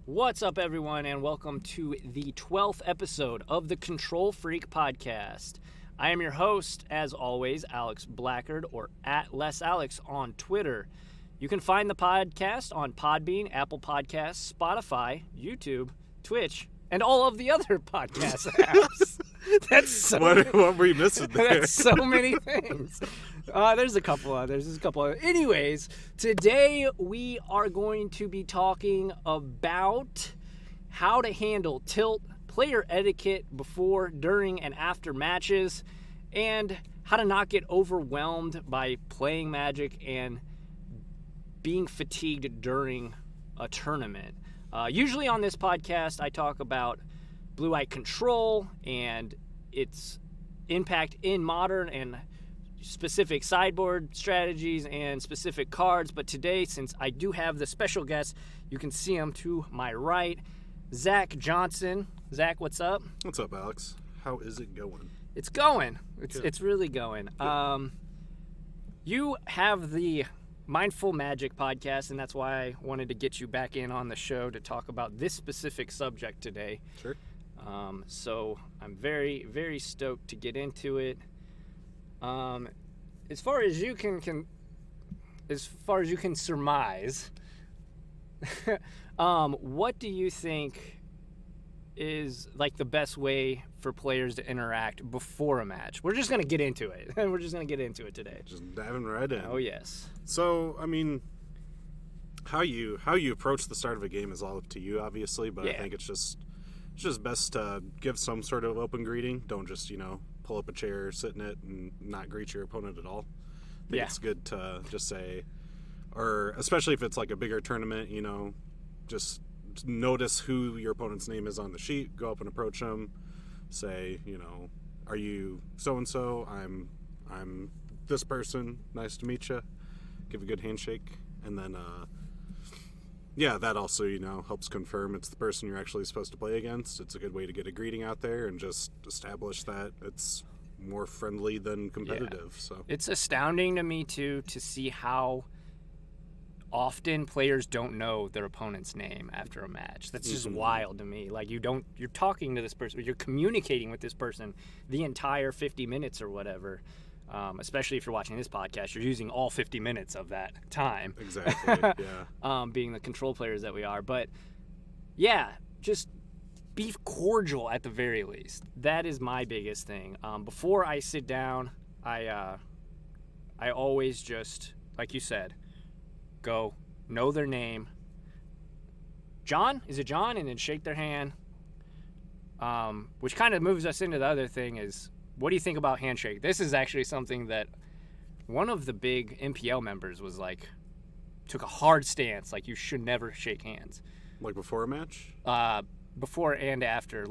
What's up, everyone, and welcome to the 12th episode of the Control Freak Podcast. I am your host, as always, Alex Blackard, or @LessAlex on Twitter. You can find the podcast on Podbean, Apple Podcasts, Spotify, YouTube, Twitch, and all of the other podcast apps. That's so what were we missing there? That's so many things. There's a couple others. Anyways, today we are going to be talking about how to handle tilt, player etiquette before, during, and after matches, and how to not get overwhelmed by playing Magic and being fatigued during a tournament. Usually on this podcast, I talk about blue-eye control and its impact in Modern and specific sideboard strategies and specific cards. But today, since I do have the special guest, you can see him to my right, Zach Johnson. Zach, what's up? What's up, Alex? How is it going? It's going. It's really going. You have the Mindful Magic podcast, and that's why I wanted to get you back in on the show to talk about this specific subject today. Sure. So I'm very, very stoked to get into it. As far as you can surmise, what do you think is like the best way for players to interact before a match? We're just gonna get into it. We're just gonna get into it today. Just diving right in. Oh yes. So, I mean, how you approach the start of a game is all up to you, obviously. But Yeah. I think it's just best to give some sort of open greeting. Don't just pull up a chair, sit in it, and not greet your opponent at all. I think it's good to just say, or especially if it's like a bigger tournament, just notice who your opponent's name is on the sheet. Go up and approach them. Say, are you so and so? I'm this person. Nice to meet you. Give a good handshake, and then that also helps confirm it's the person you're actually supposed to play against. It's a good way to get a greeting out there and just establish that it's more friendly than competitive. Yeah. So it's astounding to me too to see how often players don't know their opponent's name after a match. That's just wild to me. Like you're talking to this person, you're communicating with this person the entire 50 minutes or whatever. Especially if you're watching this podcast, you're using all 50 minutes of that time. Exactly, yeah. Being the control players that we are. But, yeah, just be cordial at the very least. That is my biggest thing. Before I sit down, I always just, like you said, go, know their name. John? Is it John? And then shake their hand. Which kind of moves us into the other thing is, what do you think about handshake? This is actually something that one of the big MPL members was like, took a hard stance, like you should never shake hands. Like before a match? Before and after.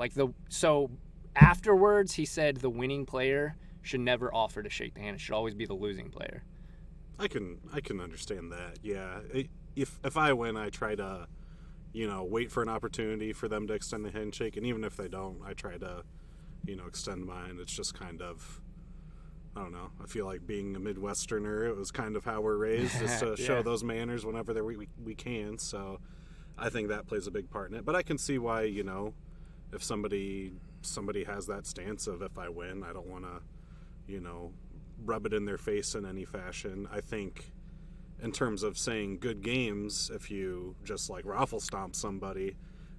So afterwards, he said the winning player should never offer to shake the hand. It should always be the losing player. I can understand that. Yeah. If I win, I try to, wait for an opportunity for them to extend the handshake, and even if they don't, I try to extend mine. It's just kind of, I don't know. I feel like being a Midwesterner, it was kind of how we're raised, is to show those manners whenever we can. So I think that plays a big part in it. But I can see why, if somebody has that stance of, if I win, I don't want to, rub it in their face in any fashion. I think in terms of saying good games, if you just like raffle stomp somebody,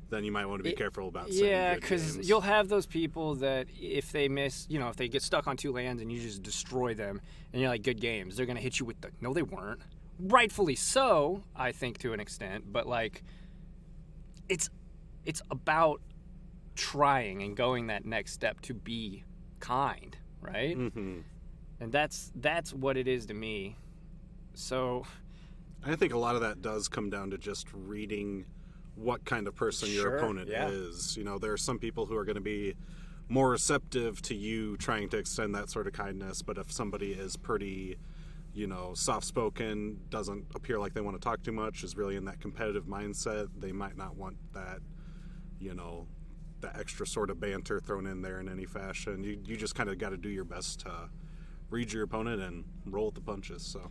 then you might want to be careful about saying good games. Yeah, because you'll have those people that if they miss, if they get stuck on two lands and you just destroy them and you're like, good games, they're going to hit you with the, no, they weren't. Rightfully so, I think, to an extent. But, like, it's about trying and going that next step to be kind, right? Mm-hmm. And that's what it is to me. So I think a lot of that does come down to just reading what kind of person your opponent is. There are some people who are going to be more receptive to you trying to extend that sort of kindness, but if somebody is pretty, soft-spoken, doesn't appear like they want to talk too much, is really in that competitive mindset, they might not want that, the extra sort of banter thrown in there in any fashion. You just kind of got to do your best to read your opponent and roll with the punches. So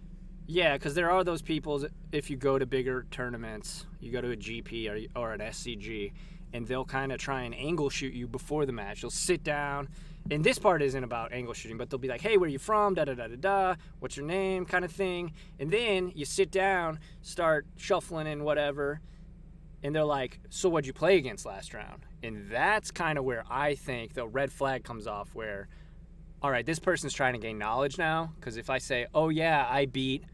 Yeah, because there are those people, if you go to bigger tournaments, you go to a GP or an SCG, and they'll kind of try and angle shoot you before the match. You'll sit down, and this part isn't about angle shooting, but they'll be like, hey, where are you from, da-da-da-da-da, what's your name, kind of thing. And then you sit down, start shuffling and whatever, and they're like, so what'd you play against last round? And that's kind of where I think the red flag comes off, where, all right, this person's trying to gain knowledge now, because if I say, oh, yeah, I beat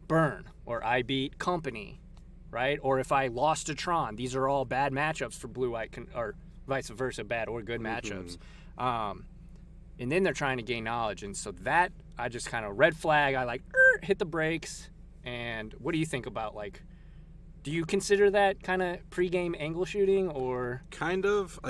Burn, or I beat Company, right? Or if I lost to Tron, these are all bad matchups for blue-white, or vice versa, bad or good matchups. And then they're trying to gain knowledge. And so that, I just kind of red flag, I like, hit the brakes. And what do you think about, like, do you consider that kind of pregame angle shooting, or? Kind of.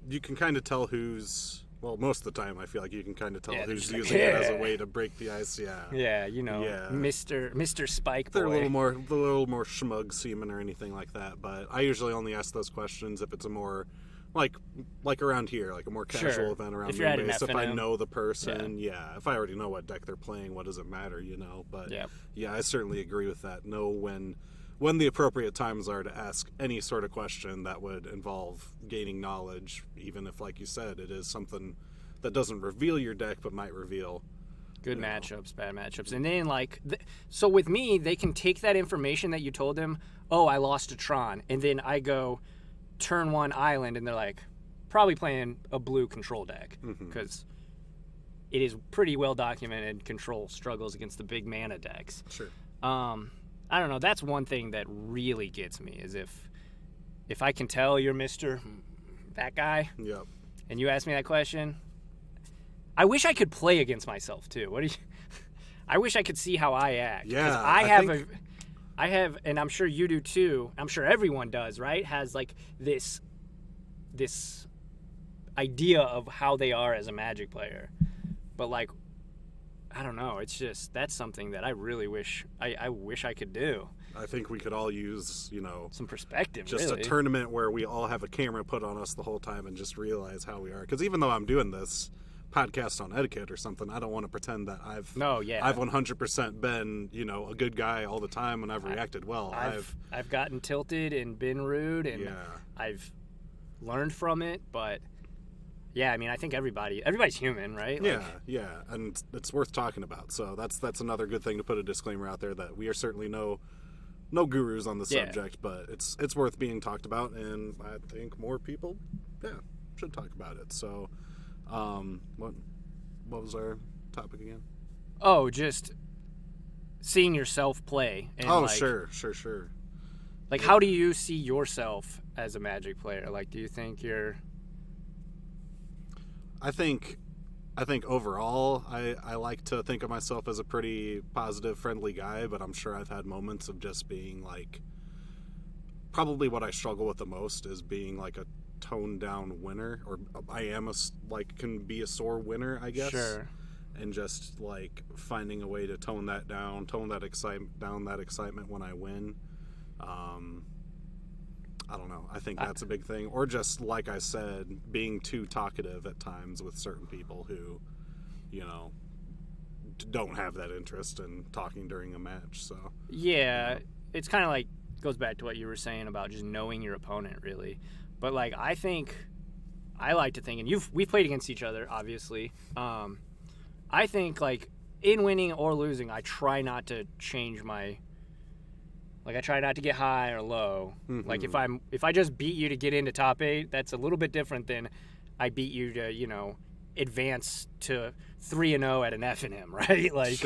You can kind of tell who's... Well, most of the time, I feel like you can kind of tell who's using it as a way to break the ice. Yeah. Yeah, Mr. Spike Boy. They're a little more schmug seaman or anything like that. But I usually only ask those questions if it's a more, like around here, like a more casual event around the base. If I know the person, if I already know what deck they're playing, what does it matter, But yeah, I certainly agree with that. Know when the appropriate times are to ask any sort of question that would involve gaining knowledge, even if, like you said, it is something that doesn't reveal your deck but might reveal good matchups, bad matchups. And then, so with me, they can take that information that you told them, oh, I lost to Tron, and then I go turn 1 island, and they're like, probably playing a blue control deck, because it is pretty well documented control struggles against the big mana decks. Sure. I don't know. That's one thing that really gets me, is if I can tell you're Mr. that guy, and you ask me that question, I wish I could play against myself too. I wish I could see how I act. Yeah, I have, and I'm sure you do too. I'm sure everyone does, right? Has like this idea of how they are as a Magic player, but like, I don't know. It's just, that's something that I really wish I could do. I think we could all use, some perspective. Just really. A tournament where we all have a camera put on us the whole time and just realize how we are. Because even though I'm doing this podcast on etiquette or something, I don't want to pretend that I've 100% been, a good guy all the time and I've reacted well. I've gotten tilted and been rude, and I've learned from it, but. Yeah, I mean, I think everybody's human, right? Yeah, and it's worth talking about. So that's another good thing to put a disclaimer out there, that we are certainly no gurus on the subject, but it's worth being talked about, and I think more people, should talk about it. So, what was our topic again? Oh, just seeing yourself play. And sure. Like, how do you see yourself as a Magic player? Like, do you think you're... I think overall, I like to think of myself as a pretty positive, friendly guy, but I'm sure I've had moments of just being like, probably what I struggle with the most is being like a toned down winner, or I am can be a sore winner, I guess. Sure. And just like finding a way to tone that excitement when I win. I don't know. I think that's a big thing. Or just, like I said, being too talkative at times with certain people who, don't have that interest in talking during a match. So it's kind of like, goes back to what you were saying about just knowing your opponent, really. But like, I like to think, and we've played against each other, obviously. I think like in winning or losing, I try not to change my. Like, I try not to get high or low. Like, if I just beat you to get into top 8, that's a little bit different than I beat you to, advance to 3-0 at an F&M, right? Like,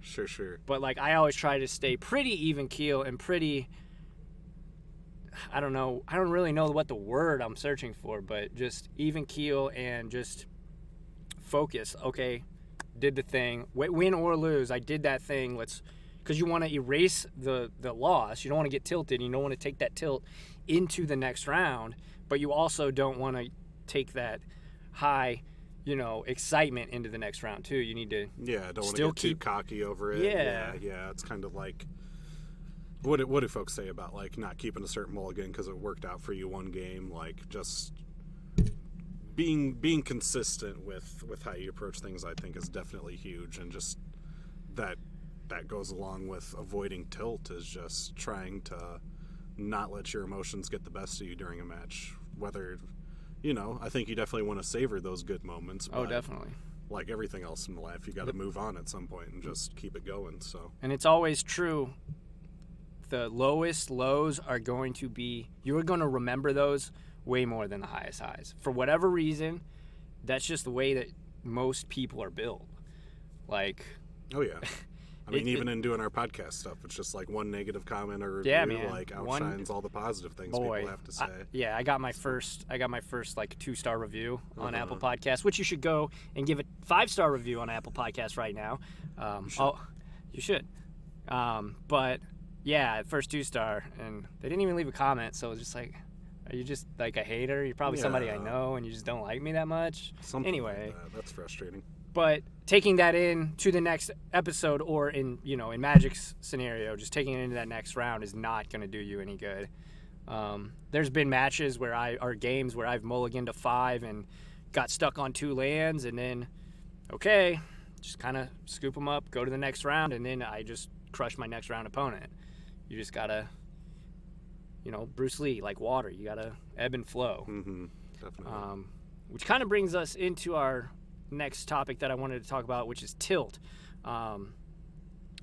Sure. But, like, I always try to stay pretty even keel and pretty, I don't know, I don't really know what the word I'm searching for, but just even keel and just focus. Okay, did the thing. Win or lose, I did that thing. Because you want to erase the loss. You don't want to get tilted. You don't want to take that tilt into the next round, but you also don't want to take that high, excitement into the next round too. You need to don't want to get too cocky over it. Yeah. It's kind of like, what do folks say about like not keeping a certain mulligan because it worked out for you one game? Like, just being consistent with how you approach things, I think, is definitely huge, and just that that goes along with avoiding tilt, is just trying to not let your emotions get the best of you during a match. Whether, I think you definitely want to savor those good moments. Oh, definitely. Like everything else in life, you got to move on at some point and just keep it going. So, and it's always true. The lowest lows are going to be, you're going to remember those way more than the highest highs. For whatever reason, that's just the way that most people are built. Like, oh yeah. I mean, even in doing our podcast stuff, it's just like one negative comment or review, like outshines all the positive things people have to say. I got my first like 2-star review on Apple Podcasts, which you should go and give a 5-star review on Apple Podcasts right now. You should. But yeah, first 2-star, and they didn't even leave a comment, so it was just like, are you just like a hater? You're probably somebody I know, and you just don't like me that much. Something anyway, like that. That's frustrating. But taking that in to the next episode, or in Magic's scenario, just taking it into that next round is not going to do you any good. There's been matches or games where I've mulliganed to 5 and got stuck on 2 lands, and then, just kind of scoop them up, go to the next round, and then I just crush my next round opponent. You just gotta, Bruce Lee, like water. You gotta ebb and flow. Mm-hmm. Definitely. Which kind of brings us into our next topic that I wanted to talk about, which is tilt.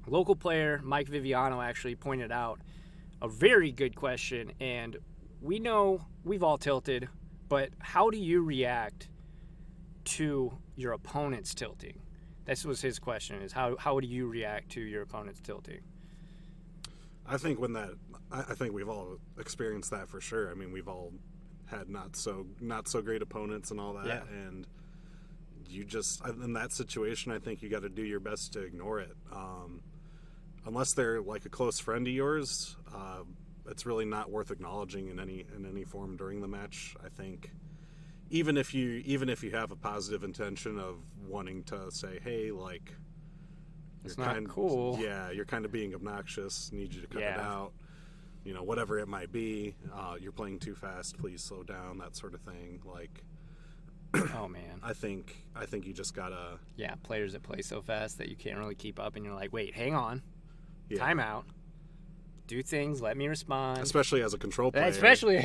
Local player Mike Viviano actually pointed out a very good question, and we know we've all tilted, but how do you react to your opponent's tilting? This was his question, is how do you react to your opponent's tilting? I think I think we've all experienced that for sure. I mean, we've all had not so great opponents and all that, and you just, in that situation, I think you got to do your best to ignore it. Unless they're like a close friend of yours, it's really not worth acknowledging in any form during the match. I think even if you have a positive intention of wanting to say, hey, like, it's not cool. Yeah, you're kind of being obnoxious. Need you to cut it out. Whatever it might be. You're playing too fast. Please slow down. That sort of thing. Like, oh man. I think you just gotta. Yeah, players that play so fast that you can't really keep up, and you're like, wait, hang on, time out. Do things. Let me respond. Especially as a control player. Especially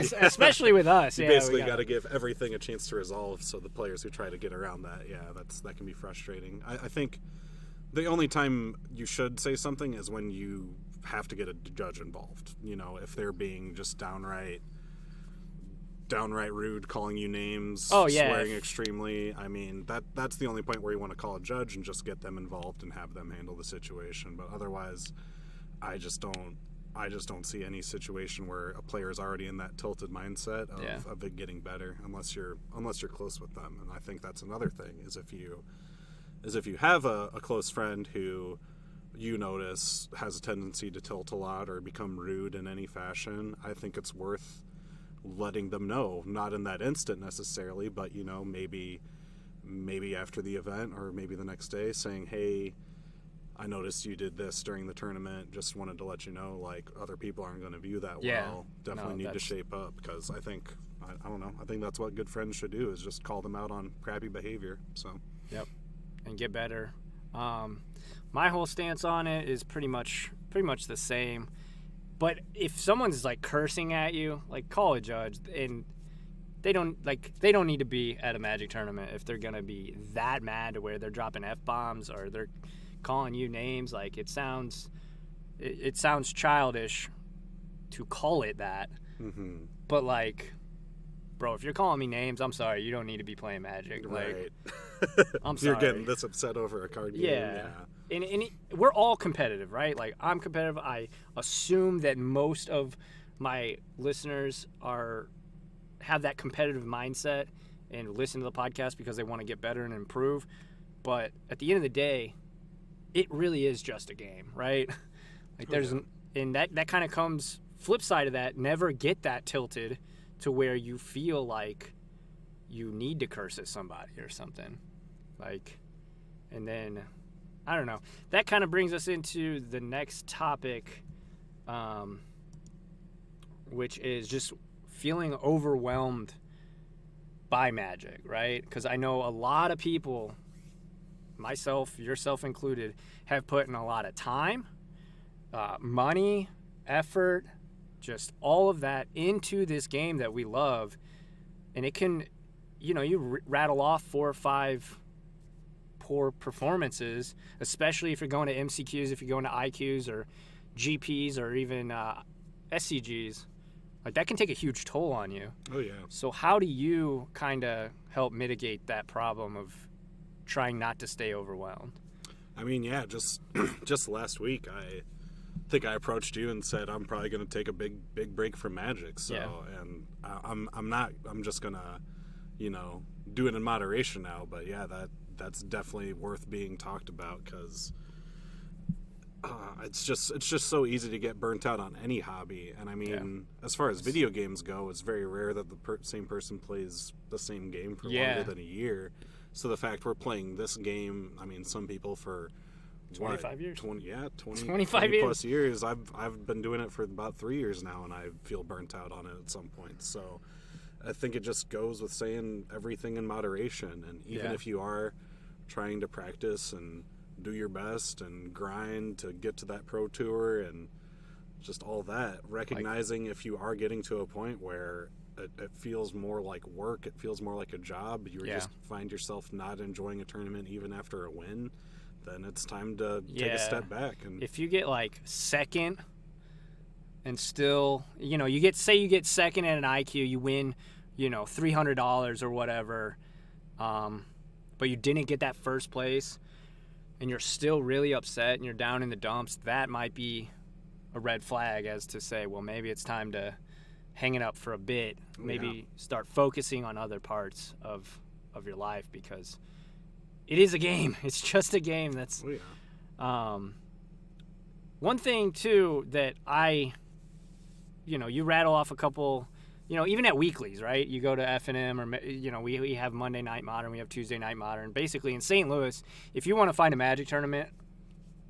with us. You basically got to give everything a chance to resolve. So the players who try to get around that, that can be frustrating. I think the only time you should say something is when you have to get a judge involved. If they're being just downright rude, calling you names, swearing extremely. I mean, that's the only point where you want to call a judge and just get them involved and have them handle the situation. But otherwise, I just don't see any situation where a player is already in that tilted mindset of it getting better, unless you're close with them. And I think that's another thing, is if you have a close friend who you notice has a tendency to tilt a lot or become rude in any fashion, I think it's worth letting them know, not in that instant necessarily, but maybe after the event or maybe the next day, saying, hey, I noticed you did this during the tournament, just wanted to let you know, like, other people aren't going to view that well. Definitely need to shape up, because I think I don't know, I think that's what good friends should do, is just call them out on crappy behavior. So yep, and get better. My whole stance on it is pretty much the same. But if someone's like cursing at you, like, call a judge, and they don't need to be at a Magic tournament if they're gonna be that mad to where they're dropping F-bombs or they're calling you names. Like, it sounds childish to call it that. Mm-hmm. But like, bro, if you're calling me names, I'm sorry, you don't need to be playing Magic. Like, right. I'm sorry. You're getting this upset over a card game. Yeah. And we're all competitive, right? Like, I'm competitive. I assume that most of my listeners have that competitive mindset and listen to the podcast because they want to get better and improve. But at the end of the day, it really is just a game, right? Like, and that kind of comes flip side of that. Never get that tilted to where you feel like you need to curse at somebody or something. Like, and then, I don't know. That kind of brings us into the next topic, which is just feeling overwhelmed by Magic, right? Because I know a lot of people, myself, yourself included, have put in a lot of time, money, effort, just all of that into this game that we love. And it can, you rattle off 4 or 5 poor performances, especially if you're going to MCQs, if you're going to IQs or GPs or even SCGs. Like, that can take a huge toll on you. Oh, yeah. So how do you kind of help mitigate that problem of trying not to stay overwhelmed? I mean, yeah, just last week, I think I approached you and said I'm probably going to take a big break from Magic. So, yeah. And I'm just going to, do it in moderation now. But yeah, that's definitely worth being talked about, because it's just so easy to get burnt out on any hobby. And I mean, as far as video games go, it's very rare that the same person plays the same game for longer than a year. So the fact we're playing this game, I mean, some people for 25 years. 25 plus years. I've been doing it for about 3 years now, and I feel burnt out on it at some point. So I think it just goes with saying everything in moderation. And even if you are trying to practice and do your best and grind to get to that pro tour and just all that, recognizing if you are getting to a point where it feels more like work, it feels more like a job, you just find yourself not enjoying a tournament even after a win, then it's time to take a step back. And if you get like second and still, you get second at an IQ, you win, $300 or whatever, but you didn't get that first place, and you're still really upset and you're down in the dumps, that might be a red flag as to say, well, maybe it's time to hang it up for a bit. Maybe start focusing on other parts of your life, because it is a game. It's just a game. That's one thing too that you rattle off a couple, even at weeklies, right? You go to F&M, or we have Monday Night Modern, we have Tuesday Night Modern. Basically in St. Louis, if you want to find a Magic tournament,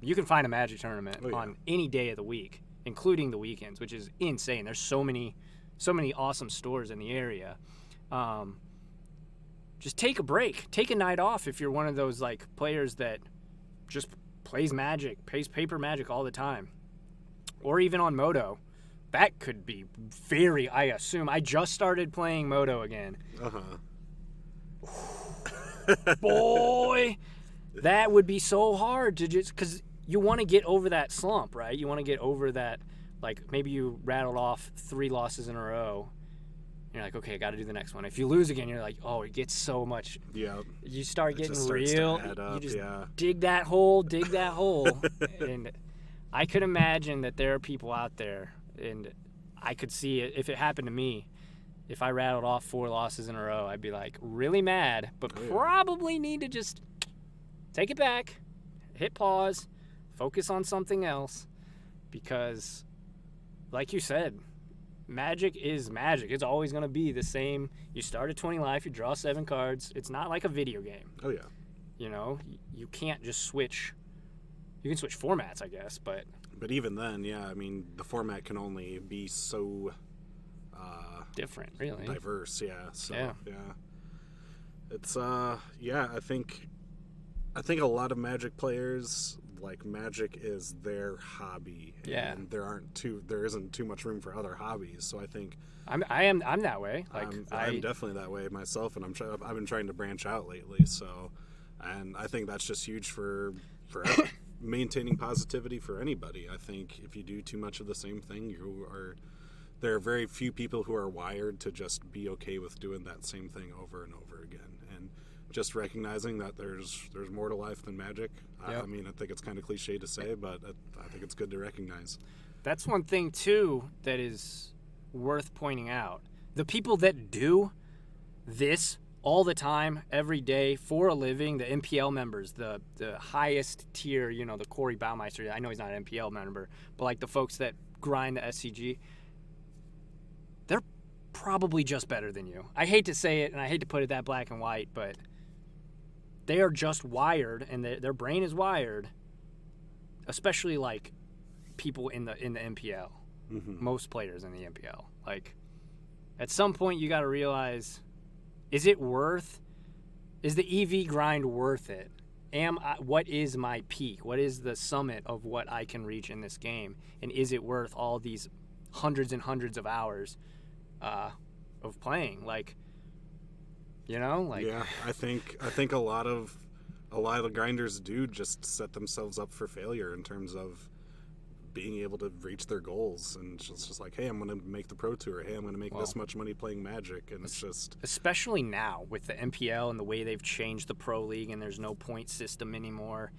you can find a Magic tournament on any day of the week, including the weekends, which is insane. There's so many awesome stores in the area. Just take a break, take a night off if you're one of those like players that just plays paper Magic all the time, or even on Moto. That could be I assume. I just started playing Moto again. Boy, that would be so hard to just, because you want to get over that slump, right? You want to get over that, like maybe you rattled off 3 losses in a row. You're like, okay, I got to do the next one. If you lose again, you're like, oh, it gets so much. Yeah. You start getting real. You just dig that hole. And I could imagine that there are people out there, and I could see it if it happened to me. If I rattled off 4 losses in a row, I'd be like really mad, but probably need to just take it back, hit pause, focus on something else, because like you said, Magic is Magic. It's always going to be the same. You start at 20 life, you draw 7 cards. It's not like a video game. Oh, yeah. You can't just switch. You can switch formats, I guess, but even then, I mean, the format can only be so different, really. Diverse, So, It's, I think a lot of Magic players, like, Magic is their hobby. And there isn't too much room for other hobbies. So I think I'm that way. Like I'm definitely that way myself, and I've been trying to branch out lately. So, and I think that's just huge for maintaining positivity for anybody. I think if you do too much of the same thing, there are very few people who are wired to just be okay with doing that same thing over and over again. And just recognizing that there's more to life than Magic. I mean, I think it's kind of cliche to say, but I think it's good to recognize. That's one thing, too, that is worth pointing out. The people that do this all the time, every day, for a living, the MPL members, the highest tier, the Corey Baumeister, I know he's not an MPL member, but like the folks that grind the SCG, they're probably just better than you. I hate to say it, and I hate to put it that black and white, but they are just wired, and their brain is wired, especially like people in the MPL, most players in the MPL. Like, at some point you got to realize, is the EV grind worth it? what is my peak? What is the summit of what I can reach in this game? And is it worth all these hundreds and hundreds of hours of playing? Like, yeah, I think a lot of the grinders do just set themselves up for failure in terms of being able to reach their goals, and it's just like, hey, I'm going to make the Pro Tour. Hey, I'm going to make this much money playing Magic, and it's just... Especially now with the MPL and the way they've changed the Pro League and there's no point system anymore.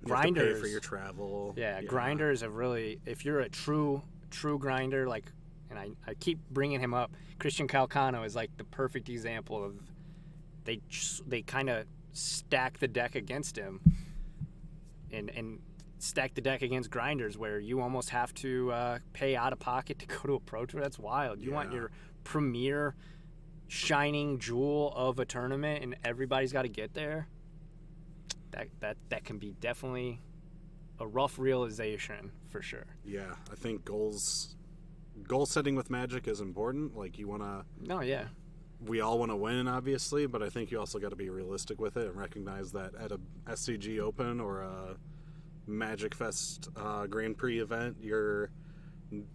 Grinders... You have to pay for your travel. Yeah, grinders have really... If you're a true grinder, like, and I keep bringing him up, Christian Calcano is like the perfect example of they kind of stack the deck against him and stack the deck against grinders where you almost have to pay out of pocket to go to a Pro Tour. That's wild. You want your premier shining jewel of a tournament and everybody's got to get there. That can be definitely a rough realization for sure. Yeah, I think goal setting with Magic is important. Like, you want to... No, yeah. We all want to win, obviously, but I think you also got to be realistic with it and recognize that at a SCG Open or a Magic Fest Grand Prix event, you're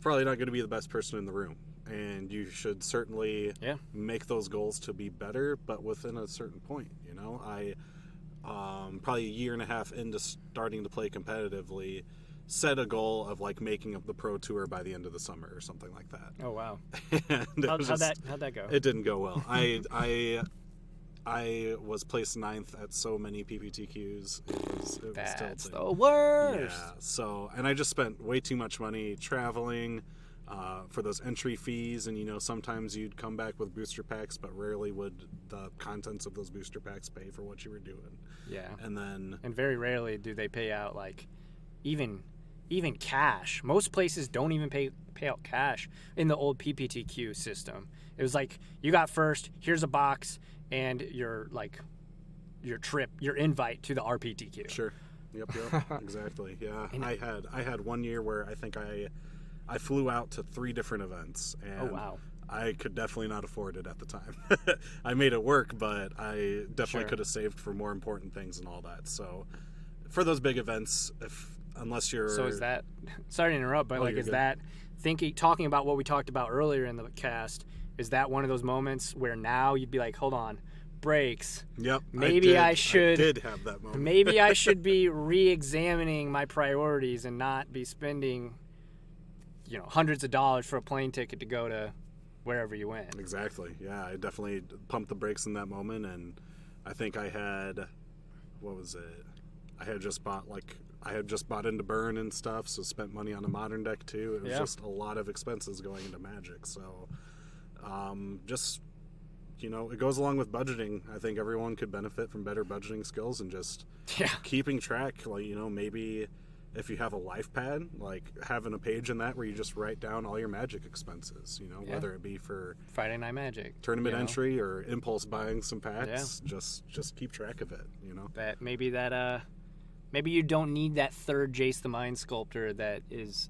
probably not going to be the best person in the room. And you should certainly make those goals to be better, but within a certain point. I probably a year and a half into starting to play competitively, set a goal of like making up the Pro Tour by the end of the summer or something like that. Oh wow! How'd that go? It didn't go well. I was placed 9th at so many PPTQs. That's the worst. Yeah. So, and I just spent way too much money traveling for those entry fees, and sometimes you'd come back with booster packs, but rarely would the contents of those booster packs pay for what you were doing. Yeah. And very rarely do they pay out like even cash. Most places don't even pay out cash in the old PPTQ system. It was like, you got first, here's a box, and your invite to the RPTQ. Sure. Yep. Exactly. Yeah. I had 1 year where I think I flew out to 3 different events, and oh wow. I could definitely not afford it at the time. I made it work, but I definitely could have saved for more important things and all that. So for those big events, unless you're... So is that... Sorry to interrupt, but is that... Talking about what we talked about earlier in the cast, is that one of those moments where now you'd be like, hold on, brakes. Yep. Maybe I did have that moment. Maybe I should be re-examining my priorities and not be spending, hundreds of dollars for a plane ticket to go to wherever you went. Exactly. Yeah, I definitely pumped the brakes in that moment, and I think I had... What was it? I had just bought into Burn and stuff, so spent money on a Modern deck too. It was just a lot of expenses going into Magic. So, it goes along with budgeting. I think everyone could benefit from better budgeting skills and just keeping track. Like, maybe if you have a life pad, like having a page in that where you just write down all your Magic expenses, whether it be for Friday Night Magic tournament entry or impulse buying some packs, just keep track of it, That maybe you don't need that third Jace the Mind Sculptor that is,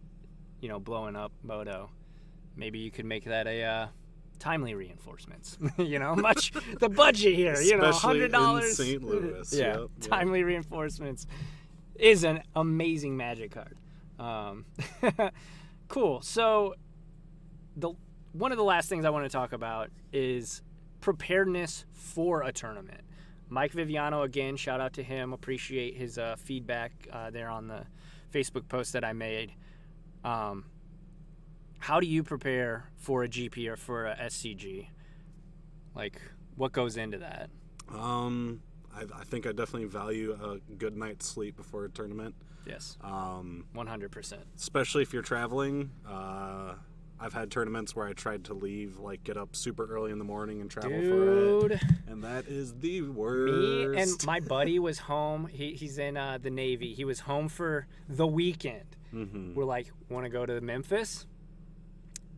blowing up Moto. Maybe you could make that a timely reinforcements. Much the budget here. Especially $100 in St. Louis. Yeah, Yep. timely reinforcements is an amazing Magic card. Cool. So one of the last things I want to talk about is preparedness for a tournament. Mike Viviano, again, shout out to him. Appreciate his feedback there on the Facebook post that I made. How do you prepare for a GP or for a SCG? Like, what goes into that? I think I definitely value a good night's sleep before a tournament. Yes. 100%. Especially if you're traveling. I've had tournaments where I tried to leave, like get up super early in the morning and travel for it. And that is the worst. Me and my buddy was home. He's in the Navy. He was home for the weekend. Mm-hmm. We're like, want to go to Memphis?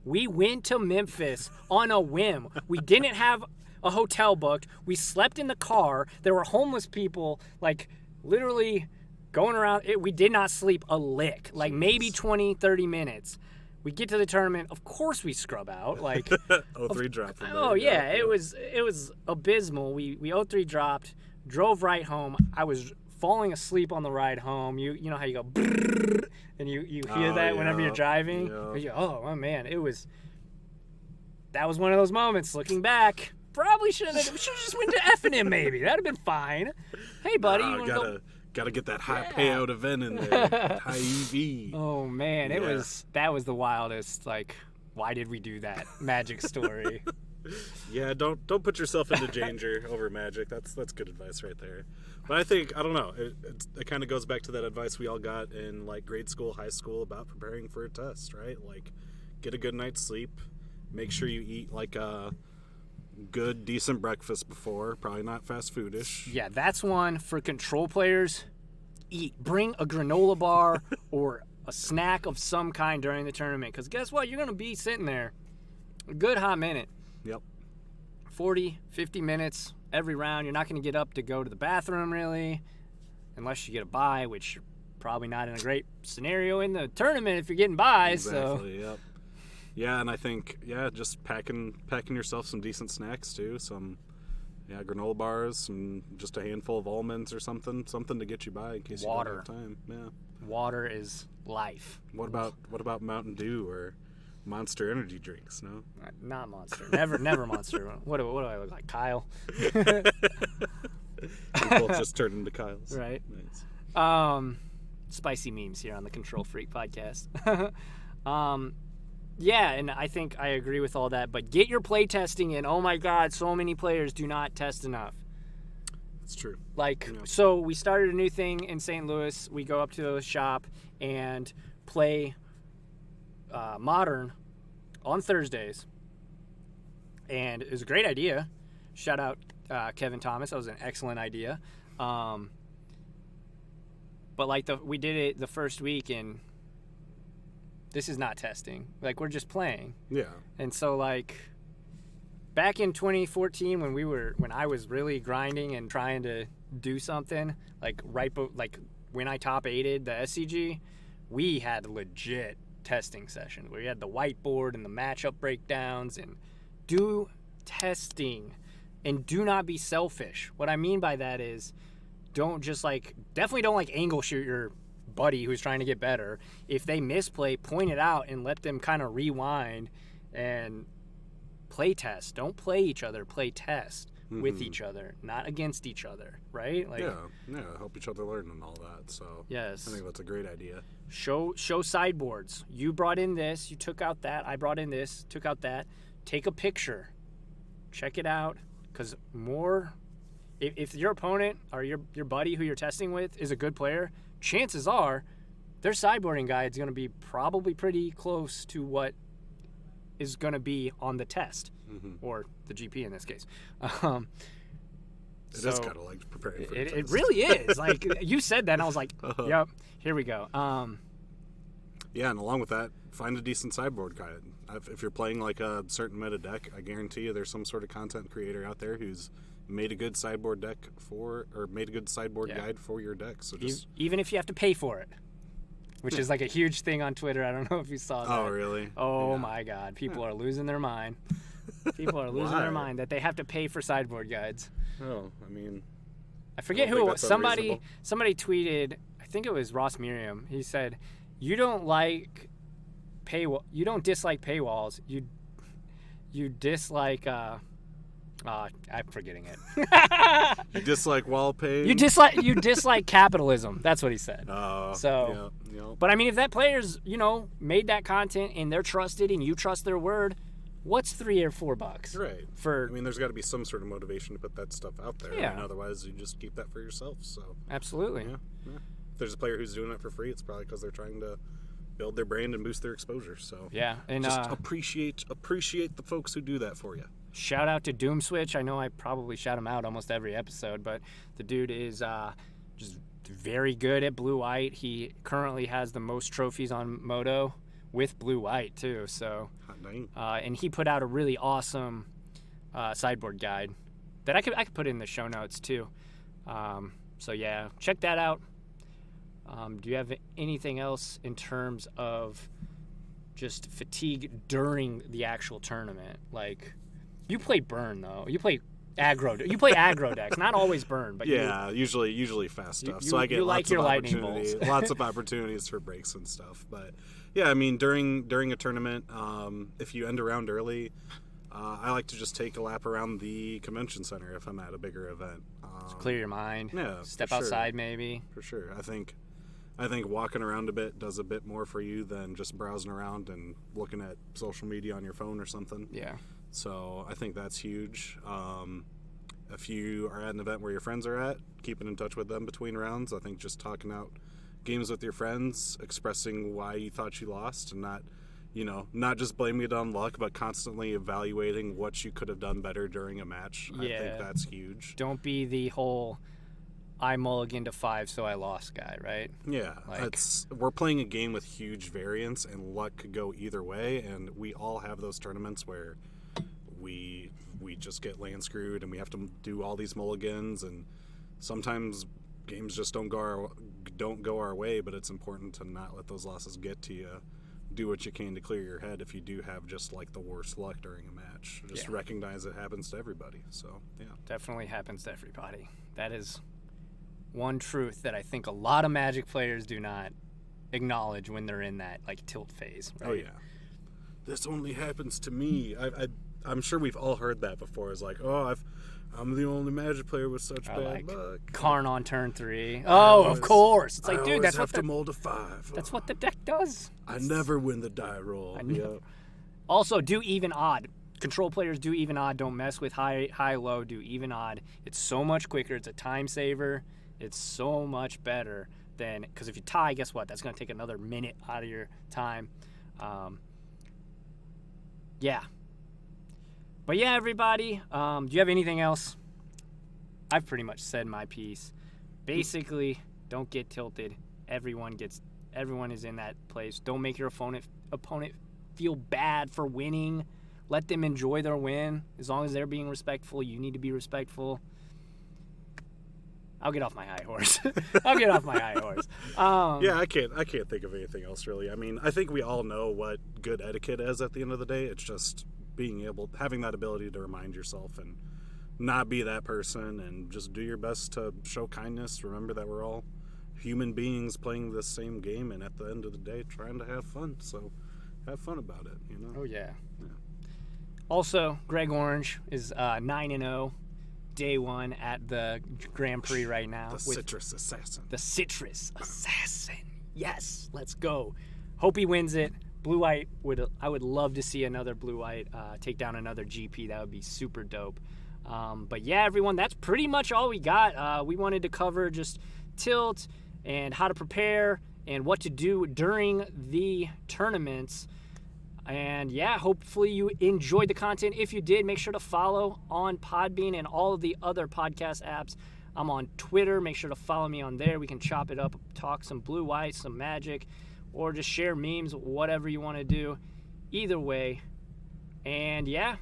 We went to Memphis on a whim. We didn't have a hotel booked. We slept in the car. There were homeless people, like, literally going around. We did not sleep a lick, like maybe 20, 30 minutes. We get to the tournament. Of course we scrub out. Like 0-3 dropped. Oh, yeah. It was abysmal. We 0-3 dropped, drove right home. I was falling asleep on the ride home. You know how you go brrr, and you hear that whenever you're driving. Yeah. Oh man, that was one of those moments. Looking back, probably should have just went to F&M maybe. That'd have been fine. Hey buddy, you want to gotta get that high payout event in there, high EV. Oh man, that was the wildest. Like, why did we do that? Magic story. Yeah, don't put yourself into danger over Magic. That's good advice right there. But I don't know. It kind of goes back to that advice we all got in like grade school, high school about preparing for a test, right? Like, get a good night's sleep. Make sure you eat like a good, decent breakfast before. Probably not fast foodish. Yeah, that's one for control players. Bring a granola bar or a snack of some kind during the tournament. Because guess what? You're going to be sitting there a good hot minute. Yep. 40, 50 minutes every round. You're not going to get up to go to the bathroom, really, unless you get a bye, which you're probably not in a great scenario in the tournament if you're getting buys. Exactly, yep. Yeah, and I think, just packing yourself some decent snacks, too. Some, granola bars, and just a handful of almonds or something to get you by in case you don't have time. Yeah. Water is life. What about Mountain Dew or Monster energy drinks? No, not Monster. Never Monster. What do I look like, Kyle? We both just turned into Kyles, right? Nice. Spicy memes here on the Control Freak podcast. Yeah, and I think I agree with all that. But get your play testing in. Oh my God, so many players do not test enough. It's true. So we started a new thing in St. Louis. We go up to the shop and play Modern on Thursdays, and it was a great idea. Shout out Kevin Thomas. That was an excellent idea. But we did it the first week, and this is not testing. Like, we're just playing. Yeah. And so back in 2014 when I was really grinding and trying to do something, when I top 8'd the SCG, we had legit testing sessions where you had the whiteboard and the matchup breakdowns, and do testing and do not be selfish. What I mean by that is definitely don't angle shoot your buddy who's trying to get better. If they misplay, point it out and let them kind of rewind and play test. Don't play each other, play test with each other, not against each other, right? Help each other learn and all that. So yes, I think that's a great idea. Show sideboards. You brought in this, you took out that. I brought in this, took out that. Take a picture, check it out, because if your opponent or your buddy who you're testing with is a good player, chances are their sideboarding guide is going to be probably pretty close to what is going to be on the test, or the GP in this case. It is kind of like preparing for it. It really is. You said that, and I was like, yep, here we go. Yeah, and along with that, find a decent sideboard guide. If you're playing a certain meta deck, I guarantee you there's some sort of content creator out there who's made a good sideboard guide for your deck. So even if you have to pay for it, which is a huge thing on Twitter. I don't know if you saw that. Oh, really? Oh my God, people are losing their mind. People are losing their mind that they have to pay for sideboard guides. Oh, I mean, I forget who it was. Somebody tweeted, I think it was Ross Miriam. He said, "You don't dislike paywalls. You dislike I'm forgetting it. You dislike wall pay? You dislike capitalism." That's what he said. Oh. So yeah. But I mean, if that player's, made that content and they're trusted and you trust their word, what's $3 or $4? Right. There's got to be some sort of motivation to put that stuff out there. Yeah. Otherwise, you just keep that for yourself. So. Absolutely. Yeah. If there's a player who's doing it for free, it's probably because they're trying to build their brand and boost their exposure. So. Yeah. And just appreciate the folks who do that for you. Shout out to Doom Switch. I know I probably shout him out almost every episode, but the dude is just very good at blue-white. He currently has the most trophies on Moto with blue-white too. So, and he put out a really awesome sideboard guide that I could put in the show notes too. So yeah, check that out. Do you have anything else in terms of just fatigue during the actual tournament? You play burn though. You play Aggro. You play aggro decks, not always burn, but yeah, usually fast stuff. you- So I get you like lots your of lightning opportunities, bolts. lots of opportunities for breaks and stuff. But yeah, I mean during a tournament, if you end around early, I like to just take a lap around the convention center if I'm at a bigger event. clear your mind. Yeah, Step for sure. outside, maybe. For sure. I think walking around a bit does a bit more for you than just browsing around and looking at social media on your phone or something. Yeah. So I think that's huge. If you are at an event where your friends are at, keeping in touch with them between rounds. I think just talking out games with your friends, expressing why you thought you lost, and not just blaming it on luck, but constantly evaluating what you could have done better during a match. Yeah. I think that's huge. Don't be the whole I mulliganed to 5 so I lost guy, right? Yeah, we're playing a game with huge variance, and luck could go either way, and we all have those tournaments where we just get land screwed and we have to do all these mulligans, and sometimes games just don't go our way, but it's important to not let those losses get to you. Do what you can to clear your head if you do have just like the worst luck during a match. Just recognize it happens to everybody. So yeah, Definitely happens to everybody. That is one truth that I think a lot of Magic players do not acknowledge when they're in that like tilt phase. Right? Oh yeah, this only happens to me. I'm sure we've all heard that before. It's like, I'm the only Magic player with such bad luck. Karn on turn 3. Oh, of course. It's like, dude, that's what to mold a 5. That's what the deck does. I never win the die roll. Also, do even odd. Control players do even odd. Don't mess with high low. Do even odd. It's so much quicker. It's a time saver. It's so much better than, because if you tie, guess what? That's going to take another minute out of your time. Yeah. But yeah, everybody, do you have anything else? I've pretty much said my piece. Basically, don't get tilted. Everyone is in that place. Don't make your opponent feel bad for winning. Let them enjoy their win. As long as they're being respectful, you need to be respectful. I'll get off my high horse. Yeah, I can't think of anything else really. I mean, I think we all know what good etiquette is at the end of the day. It's just having that ability to remind yourself and not be that person, and just do your best to show kindness. Remember that we're all human beings playing this same game, and at the end of the day trying to have fun. So have fun about it, Oh yeah. Also, Greg Orange is 9-0, day 1 at the Grand Prix right now. The Citrus Assassin. The Citrus Assassin. Yes, let's go. Hope he wins it. Blue-White, I would love to see another Blue-White take down another GP. That would be super dope. But yeah, everyone, that's pretty much all we got. We wanted to cover just tilt and how to prepare and what to do during the tournaments. And yeah, hopefully you enjoyed the content. If you did, make sure to follow on Podbean and all of the other podcast apps. I'm on Twitter. Make sure to follow me on there. We can chop it up, talk some Blue-White, some Magic, or just share memes, whatever you want to do. Either way. And yeah.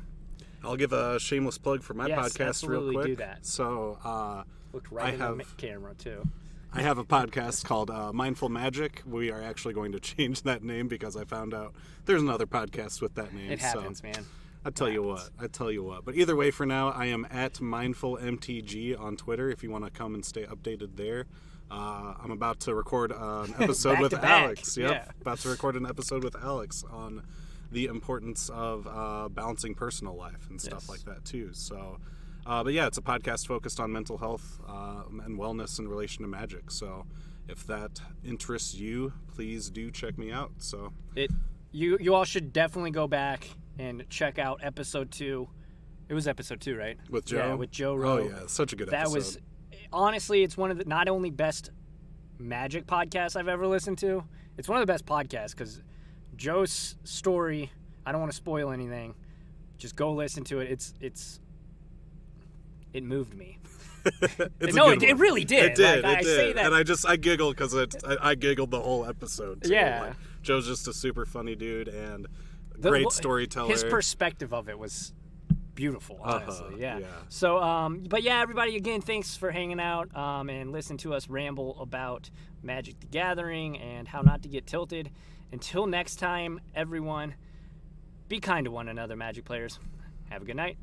I'll give a shameless plug for my podcast absolutely real quick. Do that. So looked right in the camera too. I have a podcast called Mindful Magic. We are actually going to change that name because I found out there's another podcast with that name. It happens, man. I tell you what. But either way, for now, I am at MindfulMTG on Twitter if you want to come and stay updated there. I'm about to record an episode with Alex. Yep. Yeah. About to record an episode with Alex on the importance of balancing personal life and stuff like that too. So, but yeah, it's a podcast focused on mental health and wellness in relation to Magic. So if that interests you, please do check me out. So you all should definitely go back and check out episode 2. It was episode 2, right? With Joe? Yeah, with Joe Rowe. Oh yeah, such a good episode. That was, honestly, it's one of the not only best Magic podcasts I've ever listened to, it's one of the best podcasts because Joe's story, I don't want to spoil anything. Just go listen to it. It moved me. It really did. It did. Like, it did. Say that. And I giggled because I giggled the whole episode too. Yeah. Like, Joe's just a super funny dude and great storyteller. His perspective of it was beautiful, honestly. Yeah. Yeah. So, but yeah, everybody, again, thanks for hanging out and listen to us ramble about Magic the Gathering and how not to get tilted. Until next time, everyone, be kind to one another, Magic players. Have a good night.